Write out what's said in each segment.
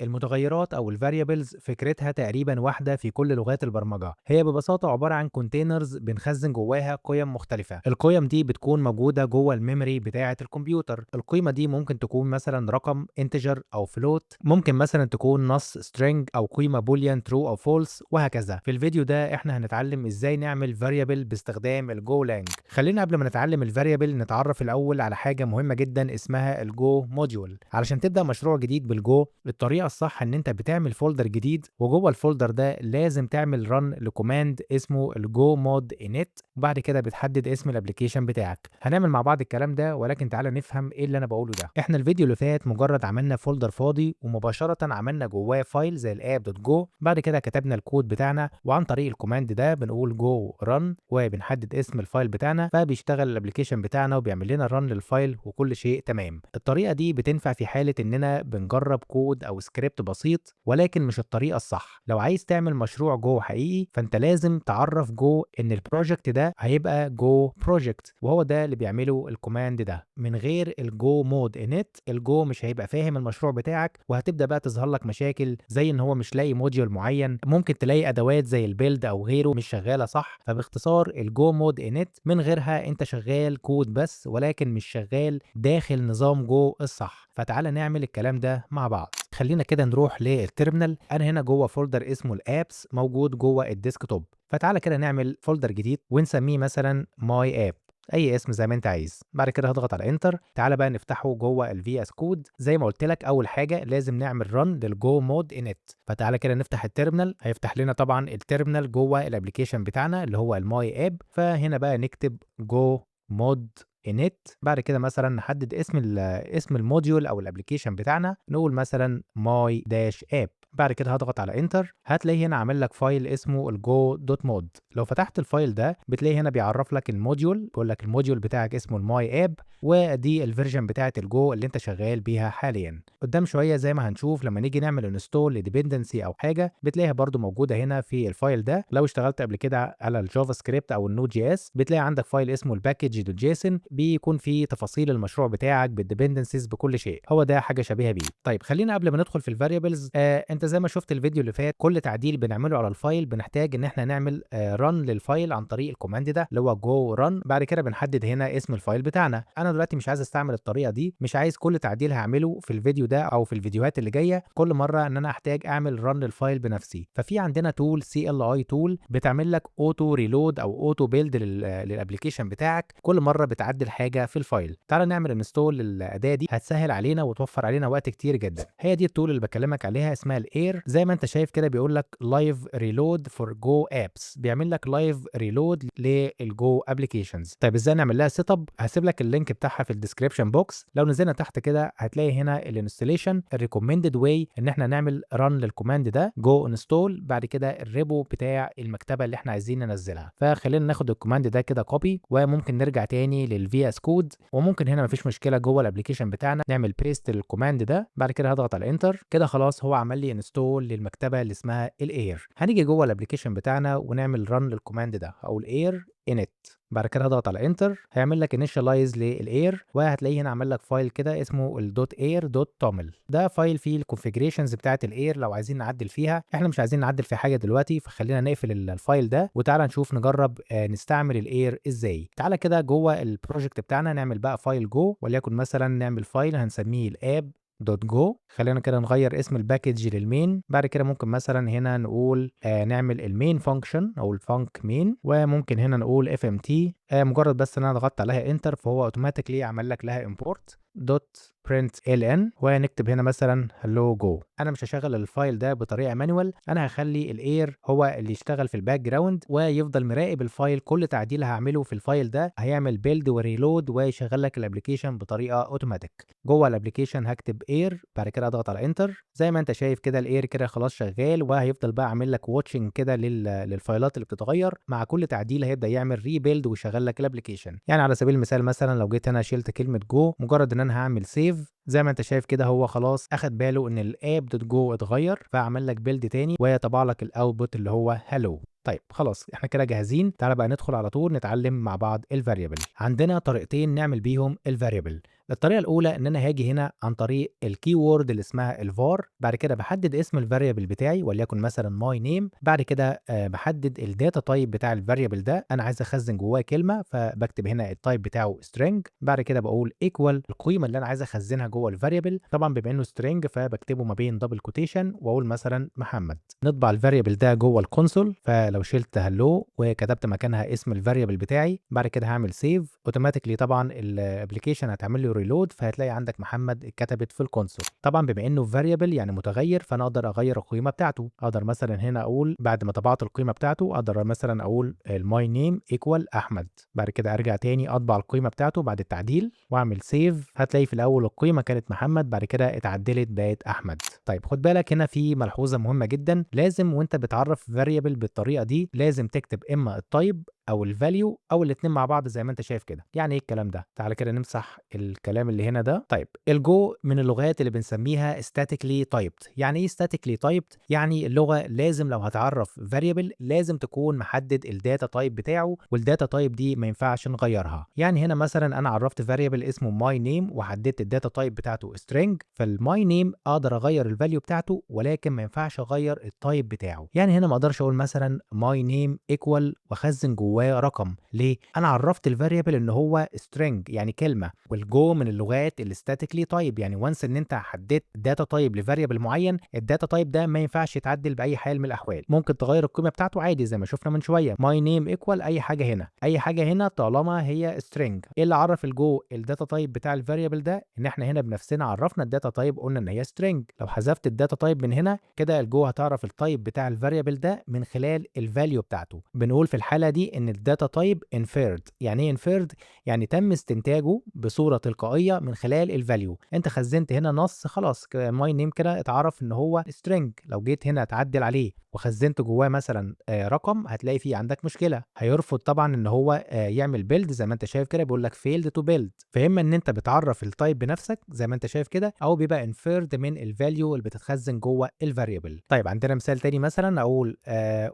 المتغيرات او الفاريبلز فكرتها تقريبا واحده في كل لغات البرمجه. هي ببساطه عباره عن كونتينرز بنخزن جواها قيم مختلفه. القيم دي بتكون موجوده جوه الميموري بتاعه الكمبيوتر. القيمه دي ممكن تكون مثلا رقم انتجر او فلوت، ممكن مثلا تكون نص سترينج او قيمه بوليان ترو او فولس وهكذا. في الفيديو ده احنا هنتعلم ازاي نعمل فاريبل باستخدام الجولانج. خلينا قبل ما نتعلم الفاريبل نتعرف الاول على حاجه مهمه جدا اسمها الجو موديول. علشان تبدا مشروع جديد بالجو، الطريقه الصح ان انت بتعمل فولدر جديد، وجوه الفولدر ده لازم تعمل رن لكوماند اسمه الجو مود انيت، وبعد كده بتحدد اسم الابلكيشن بتاعك. هنعمل مع بعض الكلام ده، ولكن تعالى نفهم ايه اللي انا بقوله ده. احنا الفيديو اللي فات مجرد عملنا فولدر فاضي ومباشره عملنا جواه فايل زي الاب دوت جو، بعد كده كتبنا الكود بتاعنا، وعن طريق الكوماند ده بنقول جو رن وبنحدد اسم الفايل بتاعنا، فبيشتغل الابلكيشن بتاعنا وبيعمل لنا رن للفايل وكل شيء تمام. الطريقه دي بتنفع في حاله اننا بنجرب كود او سكريبت بسيط، ولكن مش الطريقه الصح. لو عايز تعمل مشروع جو حقيقي، فانت لازم تعرف جو ان البروجكت ده هيبقى جو بروجكت، وهو ده اللي بيعمله الكوماند ده. من غير الجو مود انيت، الجو مش هيبقى فاهم المشروع بتاعك، وهتبدا بقى تظهر لك مشاكل زي ان هو مش لاقي موديول معين، ممكن تلاقي ادوات زي البيلد او غيره مش شغاله صح. فباختصار الجو مود انيت من غيرها انت شغال كود بس، ولكن مش شغال داخل نظام جو الصح. فتعالى نعمل الكلام ده مع بعض. خلينا كده نروح للتيرمينال. انا هنا جوه فولدر اسمه الابس موجود جوه الديسكتوب، فتعالى كده نعمل فولدر جديد ونسميه مثلا ماي اب، اي اسم زي ما انت عايز. بعد كده هضغط على انتر. تعالى بقى نفتحه جوه الفي اس كود. زي ما قلت لك اول حاجه لازم نعمل رن للجو مود انيت. فتعالى كده نفتح التيرمينال. هيفتح لنا طبعا التيرمينال جوه الابلكيشن بتاعنا اللي هو الماي اب. فهنا بقى نكتب جو مود init. بعد كده مثلا نحدد اسم الموديول او الابلكيشن بتاعنا، نقول مثلا my dash app. بعد كده هضغط على انتر. هتلاقي هنا عامل لك فايل اسمه الجو دوت مود. لو فتحت الفايل ده بتلاقي هنا بيعرف لك الموديول، بيقول لك الموديول بتاعك اسمه الماي اب، ودي الفيرجن بتاعه الجو اللي انت شغال بيها حاليا. قدام شويه زي ما هنشوف لما نيجي نعمل انستول لديبندنسي او حاجه، بتلاقيها برده موجوده هنا في الفايل ده. لو اشتغلت قبل كده على الجافا سكريبت او النود جي اس، بتلاقي عندك فايل اسمه الباكج دوت جيسون، بيكون فيه تفاصيل المشروع بتاعك بالديبندنسيز بكل شيء. هو ده حاجه شبيهه بيه. طيب خلينا قبل ما ندخل في الفاريبلز، انت زي ما شفت الفيديو اللي فات، كل تعديل بنعمله على الفايل بنحتاج ان احنا نعمل رن للفايل عن طريق الكوماند ده اللي هو جو رن. بعد كده بنحدد هنا اسم الفايل بتاعنا. انا دلوقتي مش عايز استعمل الطريقه دي، مش عايز كل تعديل هعمله في الفيديو ده او في الفيديوهات اللي جايه كل مره ان انا احتاج اعمل رن للفايل بنفسي. ففي عندنا تول سي ال اي تول بتعمل لك اوتو ريلود او اوتو بيلد للابلكيشن بتاعك كل مره بتعدل حاجه في الفايل. تعال نعمل انستول للاداه دي، هتسهل علينا وتوفر علينا وقت كتير جدا. هي دي التول اللي بكلمك عليها، اسمها الاير. زي ما انت شايف كده بيقول لك لايف ريلود فور جو ابس، بيعمل لك لايف ريلود للجو ابلكيشنز. طيب ازاي نعمل لها سيت اب؟ هسيب لك اللينك بتاعها في الديسكربشن بوكس. لو نزلنا تحت كده هتلاقي هنا الانستليشن الريكومندد واي ان احنا نعمل رن للكوماند ده جو انستول، بعد كده الريبو بتاع المكتبه اللي احنا عايزين ننزلها. فخلينا ناخد الكوماند ده كده كوبي، وممكن نرجع تاني للفي اس كود، وممكن هنا مفيش مشكله جوه الابلكيشن بتاعنا نعمل بيست للكوماند ده. بعد كده هضغط على انتر. كده خلاص هو عمل لي انستول للمكتبه اللي اسمها الاير. هنيجي جوه الابلكيشن بتاعنا ونعمل رن للكوماند ده او الاير init. بعد كده هضغط على انتر. هيعمل لك initialize للاير، وهتلاقيه هنا عمل لك فايل كده اسمه ال.air.toml. ده فايل فيه الكونفيجريشنز بتاعت الاير لو عايزين نعدل فيها. احنا مش عايزين نعدل في حاجه دلوقتي، فخلينا نقفل الفايل ده وتعالى نشوف نجرب نستعمل الاير ازاي. تعالى كده جوه البروجكت بتاعنا نعمل بقى فايل جو، وليكن مثلا نعمل فايل هنسميه الاب دوت جو. خلينا كده نغير اسم الباكج للمين. بعد كده ممكن مثلا هنا نقول نعمل المين فانكشن او الفانك مين، وممكن هنا نقول اف ام تي. مجرد بس ان انا ضغطت عليها انتر فهو اوتوماتيكلي عمل لك لها امبورت دوت print ln، ونكتب هنا مثلا hello go. انا مش هشغل الفايل ده بطريقه مانوال، انا هخلي الاير هو اللي يشتغل في الباك جراوند ويفضل مراقب الفايل. كل تعديل هعمله في الفايل ده هيعمل بيلد وريلود ويشغل لك الابلكيشن بطريقه اوتوماتيك. جوه الابلكيشن هكتب اير، بعد كده اضغط على انتر. زي ما انت شايف كده الاير كده خلاص شغال، وهيفضل بقى عامل لك واتشنج كده للفايلات اللي بتتغير. مع كل تعديل هيبدا يعمل ريبيلد ويشغل لك الابلكيشن. يعني على سبيل المثال مثلا لو جيت انا شلت كلمه جو، مجرد ان انا هعمل سيف، زي ما انت شايف كده هو خلاص اخد باله ان الاب دوت جو اتغير، فعمل لك بيلد تاني ويطبع لك الاوتبوت اللي هو هالو. طيب خلاص احنا كده جاهزين. تعالى بقى ندخل على طول نتعلم مع بعض الفاريبل. عندنا طريقتين نعمل بيهم الفاريبل. الطريقة الأولى إن أنا هاجي هنا عن طريق الkeyword اللي اسمها الvar، بعد كده باحدد اسم الvariable بتاعي وليكن مثلًا my name، بعد كده باحدد الdata type بتاع الvariable ده، أنا عايز أخزّن جواه كلمة فباكتب هنا الtype بتاعه string، بعد كده باقول equal القيمة اللي أنا عايز أخزّنها جوه الvariable، طبعًا بما إنه string فباكتبه ما بين double quotation وأقول مثلًا محمد. نطبع الvariable ده جوه الconsole، فلو شِلت hello وكتبت مكانها اسم الvariable بتاعي، بعد كده هاعمل save automatically طبعًا الapplication هتعمل له reload فهتلاقي عندك محمد اتكتبت في الconsole. طبعًا بما إنه variable يعني متغيّر فأنا أقدر أغيّر القيمة بتاعته، أقدر مثلًا هنا أقول بعد ما طبعت القيمة بتاعته أقدر مثلًا أقول my name equal أحمد، بعد كده أرجع تاني أطبع القيمة بتاعته بعد التعديل وأعمل save، هتلاقي في الأول القيمة كانت محمد بعد كده اتعدلت بقت أحمد. طيب خُد بالك هنا في ملحوظة مهمة جدًا، لازم وأنت بتعرّف variable بالطريقة دي لازم تكتب إما الtype أو الvalue أو الاتنين مع بعض زي ما أنت شايف كده. يعني إيه الكلام ده؟ تعالَ كده نمسح الكلام اللي هنا ده. طيب الGo من اللغات اللي بنسميها statically typed. يعني إيه statically typed؟ يعني اللغة لازم لو هتعرّف variable لازم تكون محدد الdata type بتاعه، والdata type دي ما ينفعش نغيّرها. يعني هنا مثلًا أنا عرّفت variable اسمه my name وحددت الdata type بتاعته string، فالmy name أقدر أغيّر الvalue بتاعته ولكن ما ينفعش أغيّر الtype بتاعه. يعني هنا ما أقدرش أقول مثلًا my name equal وأخزّن جواه رقم، ليه؟ أنا عرّفت الvariable إن هو string يعني كلمة، والGo من اللغات الstatically type يعني once إن أنت حددت data type لvariable معيّن، الdata type ده ما ينفعش يتعدل بأي حال من الأحوال، ممكن تغيّر القيمة بتاعته عادي زي ما شُفنا من شوية my name equal أي حاجة هنا، أي حاجة هنا طالما هي string. إيه اللي عرّف الGo الdata type بتاع الvariable ده؟ إن إحنا هنا بنفسنا عرّفنا الdata type قُلنا إن هي string، لو حذفت الdata type من هنا كده الGo هتعرف الtype بتاع الvariable ده من خلال الvalue بتاعته. بنقول في الحالة دي إن الdata type inferred. يعني إيه inferred؟ يعني تم استنتاجه بصورة تلقائية من خلال الvalue. أنت خزّنت هنا نص خلاص my name كده اتعرف إن هو string، لو جيت هنا تعدّل عليه وخزّنت جواه مثلًا رقم هتلاقي في عندك مشكلة، هيرفض طبعًا إن هو يعمل build زي ما أنت شايف كده بيقول لك failed to build. فإما إن أنت بتعرّف الtype بنفسك زي ما أنت شايف كده، أو بيبقى inferred من الvalue اللي بتتخزّن جوه الvariable. طيب عندنا مثال تاني مثلًا أقول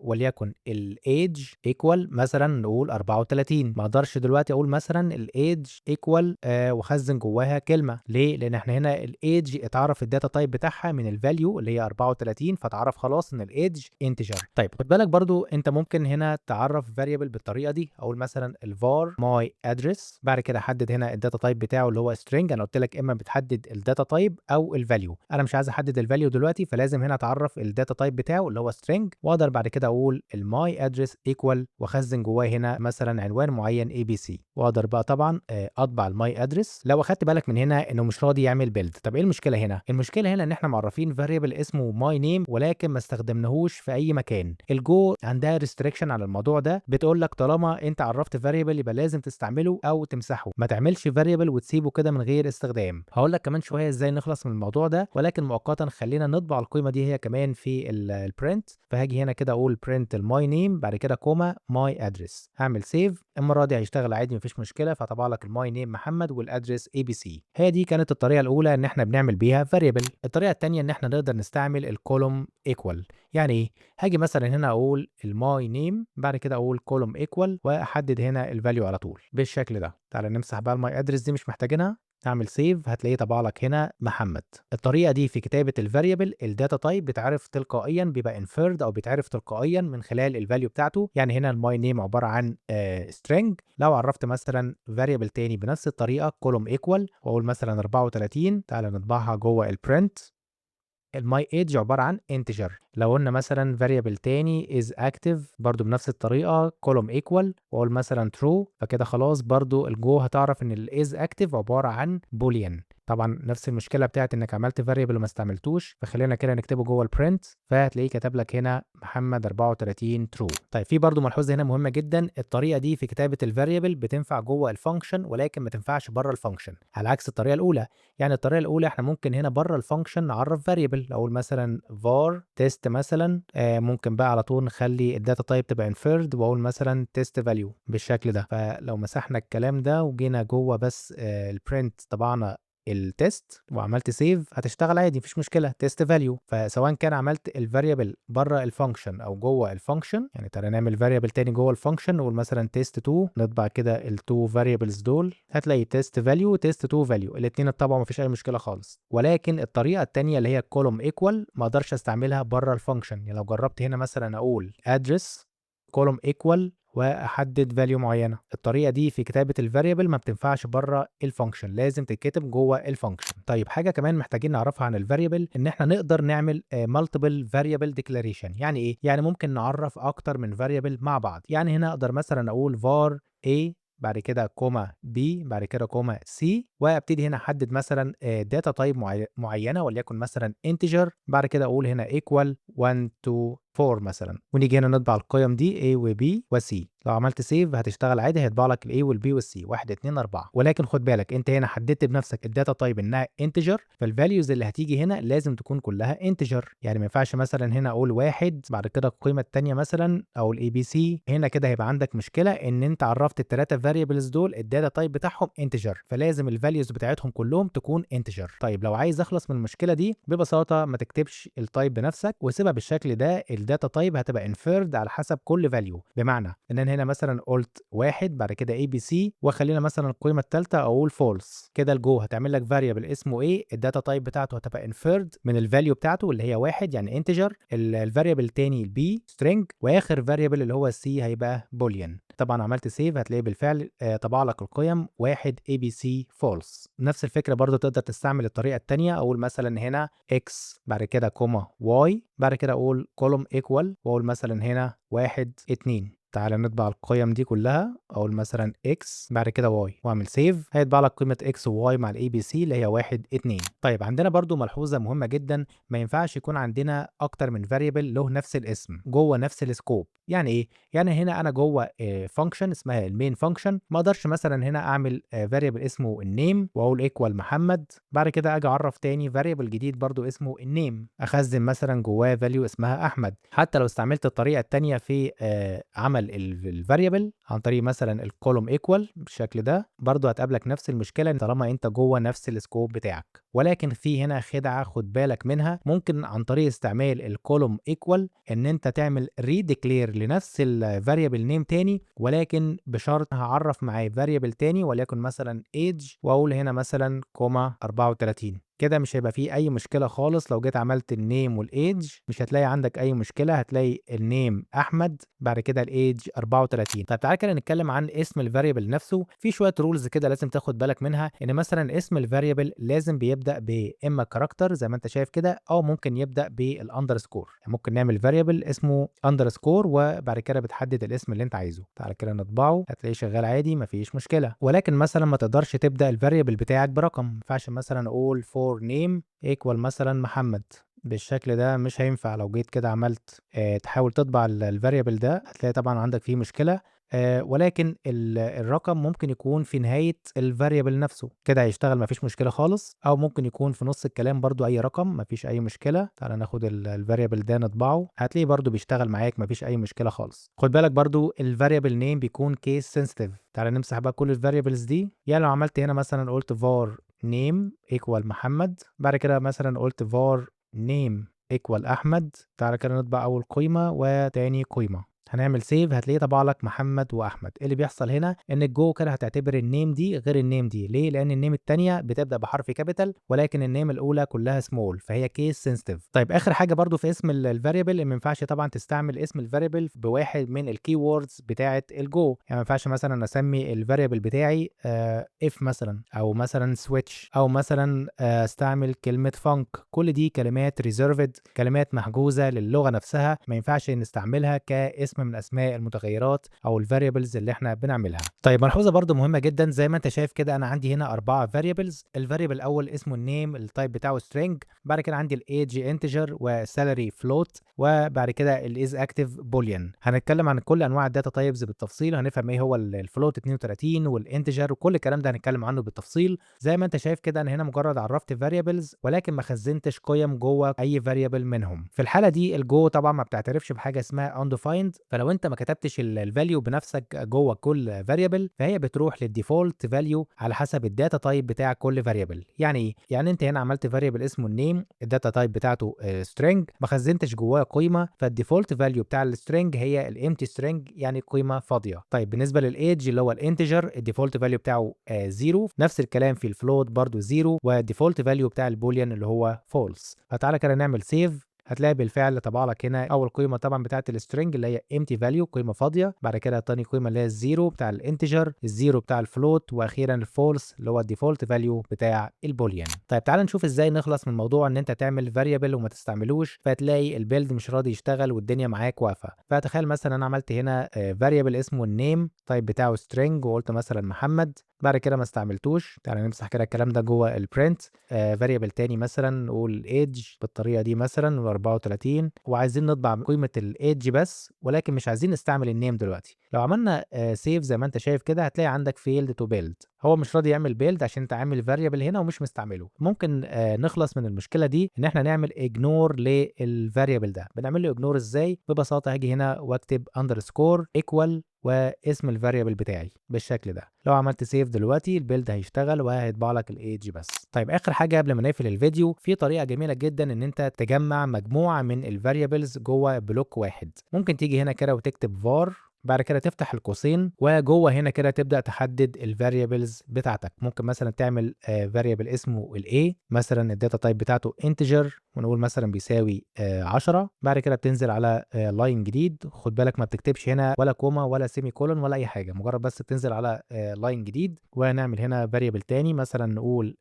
وليكن الage equal مثلًا نقول 34، ما أقدرش دلوقتي أقول مثلًا الage equal وأخزّن جواها كلمة، ليه؟ لإن إحنا هنا الage اتعرف الdata type بتاعها من الvalue اللي هي 34 فاتعرف خلاص إن الage integer. طيب خُد بالك برضه أنت ممكن هنا تعرّف variable بالطريقة دي، أقول مثلًا الvar my address، بعد كده أحدد هنا الdata type بتاعه اللي هو string. أنا قُلت لك إما بتحدد الdata type أو الvalue، أنا مش عايز أحدد الvalue دلوقتي فلازم هنا تعرّف الdata type بتاعه اللي هو string، وأقدر بعد كده أقول الmy address equal وأخزّن جواه هنا مثلًا عنوان معيّن ABC، وأقدر بقى طبعًا أطبع الmy address. لو أخدت بالك من هنا إنه مش راضي يعمل build، طب إيه المشكلة هنا؟ المشكلة هنا إن إحنا معرّفين variable اسمه my name ولكن ما استخدمناهوش في أي مكان. الGo عندها restriction على الموضوع ده، بتقول لك طالما أنت عرّفت variable يبقى لازم تستعمله أو تمسحه، ما تعملش variable وتسيبه كده من غير استخدام. هاقول لك كمان شوية إزاي نخلص من الموضوع ده، ولكن مؤقتًا خلّينا نطبع القيمة دي هي كمان في الprint. فهاجي هنا كده أقول print الmy name بعد كده كوما my address، هاعمل save. المرة دي هيشتغل عادي ما فيش مشكلة، فهاطبع لك الmy name محمد والaddress ABC. هي دي كانت الطريقة الأولى إن إحنا بنعمل بيها variable. الطريقة التانية إن إحنا نقدر نستعمل الcolumn equal. يعني إيه؟ هاجي مثلًا هنا أقول الmy name بعد كده أقول column equal وأحدد هنا الvalue على طول بالشكل ده. تعالَ نمسح بقى الmy address دي مش محتاجينها، اعمل سيف هتلاقيه طبع لك هنا محمد. الطريقة دي في كتابة الفاريبل الداتا تايب بيتعرف تلقائيا، بيبقى inferred او بيتعرف تلقائيا من خلال الفاليو بتاعته. يعني هنا الماي نيم عبارة عن string. لو عرفت مثلا فاريبل تاني بنفس الطريقة column equal واقول مثلا 34، تعالى نطبعها جوه البرنت. الmy age عبارة عن integer. لو قلنا مثلا variable تاني is active برضو بنفس الطريقة column equal واقول مثلا true، فكده خلاص برضو الجو هتعرف ان ال is active عبارة عن boolean. طبعا نفس المشكلة بتاعت انك عملت variable وما استعملتوش، فخلينا كده نكتبه جوه البرنت، فهتلاقيه كتب لك هنا محمد 34 true. طيب في برضو ملحوظة هنا مهمة جدا، الطريقة دي في كتابة الفاريبل بتنفع جوه الفانكشن ولكن ما تنفعش بره الفانكشن، على عكس الطريقة الأولى. يعني الطريقة الأولى احنا ممكن هنا بره الفانكشن نعرف variable، أقول مثلا var test مثلا، ممكن بقى على طول نخلي الداتا تايب تبقى inferred وأقول مثلا test value بالشكل ده. فلو مسحنا الكلام ده وجينا جوه بس الprint طبعنا التيست وعملت سيف هتشتغل عادي مفيش مشكله تيست فاليو. فسواء كان عملت الفاريبل بره الفانكشن او جوه الفانكشن، يعني تعالى نعمل فاريبل تاني جوه الفانكشن نقول مثلا تيست 2، نطبع كده التو فاريبلز دول هتلاقي تيست فاليو وتيست 2 فاليو، الاثنين اتطبعوا مفيش اي مشكله خالص. ولكن الطريقه الثانيه اللي هي كولوم ايكوال ما اقدرش استعملها بره الفانكشن. يعني لو جربت هنا مثلا اقول ادرس كولوم ايكوال واحدد فاليو معينه، الطريقه دي في كتابه الفاريبل ما بتنفعش بره الفانكشن، لازم تتكتب جوه الفانكشن. طيب حاجه كمان محتاجين نعرفها عن الفاريبل ان احنا نقدر نعمل مالتيبل فاريبل ديكلاريشن. يعني ايه؟ يعني ممكن نعرف اكتر من فاريبل مع بعض. يعني هنا اقدر مثلا اقول var a بعد كده كوما b بعد كده كوما c، وابتدي هنا احدد مثلا داتا تايب معينه وليكن مثلا انتجر، بعد كده اقول هنا equal 1 2 4 مثلا، ونيجي هنا نطبع القيم دي A و B و C. لو عملت سيف هتشتغل عادي، هيطبع لك ال A وال B وال C 1 2 4. ولكن خد بالك انت هنا حددت بنفسك الداتا تايب انها انتجر، فالفاليوز اللي هتيجي هنا لازم تكون كلها انتجر. يعني ما ينفعش مثلا هنا اقول 1 بعد كده القيمه الثانيه مثلا او الاي بي سي، هنا كده هيبقى عندك مشكله ان انت عرفت الثلاثه فاريبلز دول الداتا تايب بتاعهم انتجر، فلازم الفاليوز بتاعتهم كلهم تكون انتجر. طيب لو عايز اخلص من المشكله دي ببساطه ما تكتبش التايب بنفسك وسيبها بالشكل ده، الداتا تايب هتبقى انفيرد على حسب كل فاليو. بمعنى ان انا هنا مثلا قلت 1 بعد كده اي بي سي، وخلينا مثلا القيمه الثالثه اقول فولس، كده الجو هتعمل لك فاريبل اسمه ايه، الداتا تايب بتاعته هتبقى انفيرد من الفاليو بتاعته اللي هي 1 يعني انتجر، الفاريبل الثاني البي سترينج، واخر فاريبل اللي هو السي هيبقى بوليان. طبعا عملت سيف هتلاقيه بالفعل طبع لك القيم 1 اي بي سي فولس. نفس الفكره برضو تقدر تستعمل الطريقه الثانيه، اقول مثلا هنا x بعد كده كوما y بعد كده اقول كولوم ايكوال واقول مثلا هنا 1 2. تعالى نطبع القيم دي كلها، اقول مثلا x بعد كده y واعمل سيف، هيطبع لك قيمه x و y مع الاي بي سي اللي هي 1 2. طيب عندنا برضو ملحوظه مهمه جدا، ما ينفعش يكون عندنا اكتر من فاريبل له نفس الاسم جوه نفس السكوب. يعني ايه؟ يعني هنا انا جوه فانكشن اسمها المين فانكشن ما اقدرش مثلا هنا اعمل فاريبل اسمه النيم واقول ايكوال محمد، بعد كده اجي اعرف تاني فاريبل جديد برضو اسمه النيم اخزن مثلا جواه فاليو اسمها احمد. حتى لو استعملت الطريقه الثانيه في عمل الفاريبل عن طريق مثلا الكولوم ايكوال بالشكل ده، برضو هتقابلك نفس المشكله طالما انت جوه نفس السكوب بتاعك. ولكن في هنا خدعه خد بالك منها، ممكن عن طريق استعمال الكولوم ايكوال ان انت تعمل ريديكلير لنفس الفاريبل نيم تاني، ولكن بشرط هعرف معاه فاريبل تاني وليكن مثلا age واقول هنا مثلا كوما 34. كده مش هيبقى فيه اي مشكله خالص. لو جيت عملت النيم والايدج مش هتلاقي عندك اي مشكله، هتلاقي النيم احمد بعد كده الايدج 34. طب تعالى كده نتكلم عن اسم الفاريبل نفسه. في شويه رولز كده لازم تاخد بالك منها، ان مثلا اسم الفاريبل لازم بيبدا باما كاركتر زي ما انت شايف كده، او ممكن يبدا بالاندرسكور. يعني ممكن نعمل فاريبل اسمه اندرسكور وبعد كده بتحدد الاسم اللي انت عايزه. تعالى كده نطبعه هتلاقيه شغال عادي مفيش مشكله. ولكن مثلا ما تقدرش تبدا الفاريبل بتاعك برقم، ما ينفعش مثلا اقول for name equal مثلا محمد بالشكل ده، مش هينفع. لو جيت كده عملت تحاول تطبع الفاريبل ده هتلاقي طبعا عندك فيه مشكله. ولكن الرقم ممكن يكون في نهايه الفاريبل نفسه كده هيشتغل مفيش مشكله خالص، او ممكن يكون في نص الكلام برضو اي رقم مفيش اي مشكله. تعالى ناخد الفاريبل ده نطبعه هتلاقيه برضو بيشتغل معاك مفيش اي مشكله خالص. خد بالك برضو الفاريبل نيم بيكون كيس سنسيتيف. تعالى نمسح بقى كل الفاريبلز دي. يعني لو عملت هنا مثلا قلت var name equal محمد، بعد كده مثلا قلت var name equal احمد، تعالى كده نطبع اول قيمه وتاني قيمه، هنعمل سيف هتلاقيه طبع لك محمد واحمد. ايه اللي بيحصل هنا؟ ان الجو كده هتعتبر النيم دي غير النيم دي. ليه؟ لان النيم الثانيه بتبدا بحرف كابيتال ولكن النيم الاولى كلها سمول، فهي كيس سنسيتيف. طيب اخر حاجه برضو في اسم الفاريبل، ما ينفعش طبعا تستعمل اسم الفاريبل بواحد من الكي ووردز بتاعه الجو. يعني ما ينفعش مثلا اسمي الفاريبل بتاعي اف مثلا او مثلا سويتش او مثلا استعمل كلمه فانك. كل دي كلمات ريزيرفد، كلمات محجوزه للغه نفسها، ما ينفعش نستعملها كاسم من اسماء المتغيرات او الفاريبلز اللي احنا بنعملها. طيب ملحوظه برضو مهمه جدا، زي ما انت شايف كده انا عندي هنا 4 فاريبلز. الفاريبل الاول اسمه النيم، التايب بتاعه سترينج، بعد كده عندي الايدج انتجر والسالري فلوت، وبعد كده الايز اكتيف بوليان. هنتكلم عن كل انواع الداتا تايبز بالتفصيل، هنفهم ايه هو الفلوت 32 والانتجر وكل الكلام ده هنتكلم عنه بالتفصيل. زي ما انت شايف كده انا هنا مجرد عرفت فاريبلز ولكن ما خزنتش قيم جوه اي فاريبل منهم. في الحاله دي الجو طبعا ما بتعترفش بحاجه اسمها undefined فلو انت ما كتبتش الفاليو بنفسك جوه كل فاريبل، فهي بتروح للديفولت فاليو على حسب الداتا تايب بتاع كل فاريبل. يعني ايه؟ يعني انت هنا عملت فاريبل اسمه النيم، الداتا تايب بتاعته سترينج، ما خزنتش جواه قيمه، فالديفولت فاليو بتاع السترينج هي الامتي سترينج، يعني قيمه فاضيه. طيب بالنسبه للايدج اللي هو الانتجر، الديفولت فاليو بتاعه 0. نفس الكلام في الفلوت برضو 0، والديفولت فاليو بتاع البوليان اللي هو فولس. فتعالى كده نعمل سيف. هتلاقي بالفعل طبع لك هنا اول قيمه طبعا بتاعه السترنج اللي هي empty value، قيمه فاضيه. بعد كده تاني قيمه اللي هي الزيرو بتاع الانتجر، الزيرو بتاع الفلوت، واخيرا الفولس اللي هو الديفولت فاليو بتاع البوليان. طيب تعال نشوف ازاي نخلص من موضوع ان انت تعمل فاريبل وما تستعملوش فتلاقي البيلد مش راضي يشتغل والدنيا معاك واقفه. فتخيل مثلا انا عملت هنا فاريبل اسمه النيم، طيب بتاعه string، وقلت مثلا محمد. بعد كده ما استعملتوش. تعالى نمسح كده الكلام ده جوه البرنت. فاريبل تاني مثلا نقول ايدج بالطريقه دي مثلا 34، وعايزين نطبع قيمه الايدج بس، ولكن مش عايزين نستعمل النيم دلوقتي. لو عملنا سيف زي ما انت شايف كده هتلاقي عندك فيلد تو بيلد، هو مش راضي يعمل بيلد عشان انت عامل فاريبل هنا ومش مستعمله. ممكن نخلص من المشكله دي ان احنا نعمل اجنور للفاريبل ده. بنعمل له اجنور ازاي؟ ببساطه هاجي هنا واكتب اندرسكور ايكوال واسم الفاريبل بتاعي بالشكل ده. لو عملت سيف دلوقتي البيلد هيشتغل وهيطبع لك الايدج بس. طيب اخر حاجه قبل ما نقفل الفيديو، في طريقه جميله جدا ان انت تجمع مجموعه من الفاريبلز جوه بلوك واحد. ممكن تيجي هنا كده وتكتب var، بعد كده تفتح القوسين وجوه هنا كده تبدا تحدد الفاريبلز بتاعتك. ممكن مثلا تعمل فاريبل اسمه الاي، مثلا الداتا تايب بتاعته انتجر، ونقول مثلا بيساوي 10. بعد كده بتنزل على لاين جديد. خد بالك ما بتكتبش هنا ولا كوما ولا سيمي كولون ولا اي حاجه، مجرد بس بتنزل على لاين جديد. ونعمل هنا فاريبل تاني مثلا نقول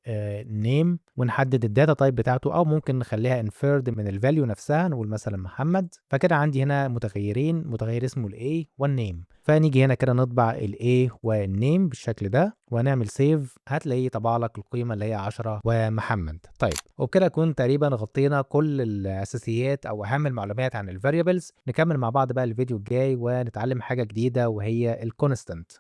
نيم، ونحدد الداتا تايب بتاعته، او ممكن نخليها انفيرد من الفاليو نفسها، نقول مثلا محمد. فكده عندي هنا متغيرين، متغير اسمه الاي والنيم. فنيجي هنا كده نطبع الاي والنيم بالشكل ده ونعمل سيف. هتلاقيه طبع لك القيمه اللي هي 10 ومحمد. طيب وبكده نكون تقريبا غطينا كل الاساسيات او اهم المعلومات عن الفاريبلز. نكمل مع بعض بقى الفيديو الجاي ونتعلم حاجه جديده وهي الكونستانت.